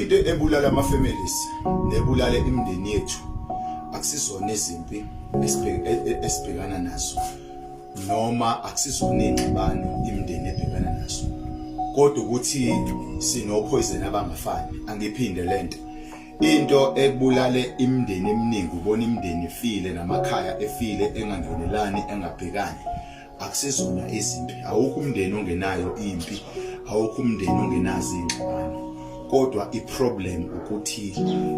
Into ebulala ama-families nebulala imindeni yethu akusizona izimpi esibhekana nazo noma akusizona ingxabano imindeni ebhekana nazo, kodwa ukuthi sinopoison abangafani. Angiphinde lento into ebulale imindeni eminingi, ubona imindeni efile namakhaya efile engangenelani engabhekani, akusizona izimpi. Awukho umndeni ongenayo impi, awukho umndeni ongenazo ingxabano, kodwa iproblem ukuthi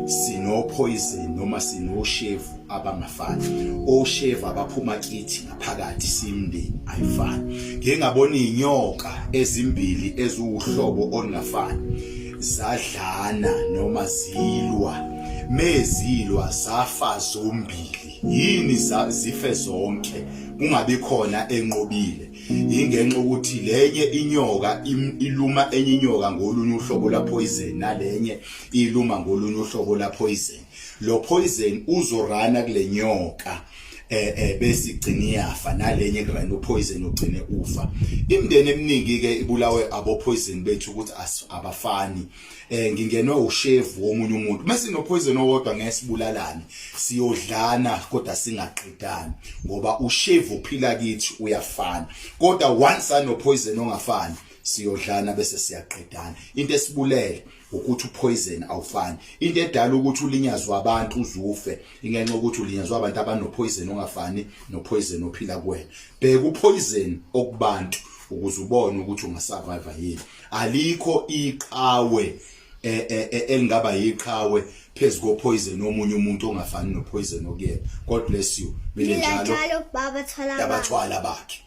sinopoison noma sinoshevu abangafani. Oshevu abaphuma kithi ngaphakathi simndeni ayifani. Ngeke ngabona inyoka ezimbili eziwuhlobo olungafani zadlana noma zilwa, mezilwa zafa zombili. Yini zife zonke kungabi khona enqobile? Ingenxa ukuthi lenye inyoka iluma enye inyoka ngolunye uhlobo la poison, nalenye iluma ngolunye uhlobo la poison. Lo poison uzorana kule nyoka bese igcina iyafa, nalenye kurana poison ugcine ufa. Imindeni eminingi ke ibulawe abo poison bethu ukuthi abafani. Ngingenwe ushevu womunye umuntu, mase no poison owodwa ngesibulalane siyodlana kodwa singaqedani, ngoba ushevu uphila kithi uyafana, kodwa once ano poison ongafani siyodlana bese siyaqedana. Into esibulele ukuthi upoison awufani. Into edala ukuthi ulinyazwe abantu uzufe ingenxa ukuthi ulinyazwe abantu abanopoison ongafani nopoison ophila kuwena. Bheka upoison okubantu ukuze ubone ukuthi ungasurvive yini. Alikho iqhawe elingaba yiqhawe phezulu poison omunye umuntu ongafani nopoison okuyena. God bless you. Mina njalo baba abathwala bakhe.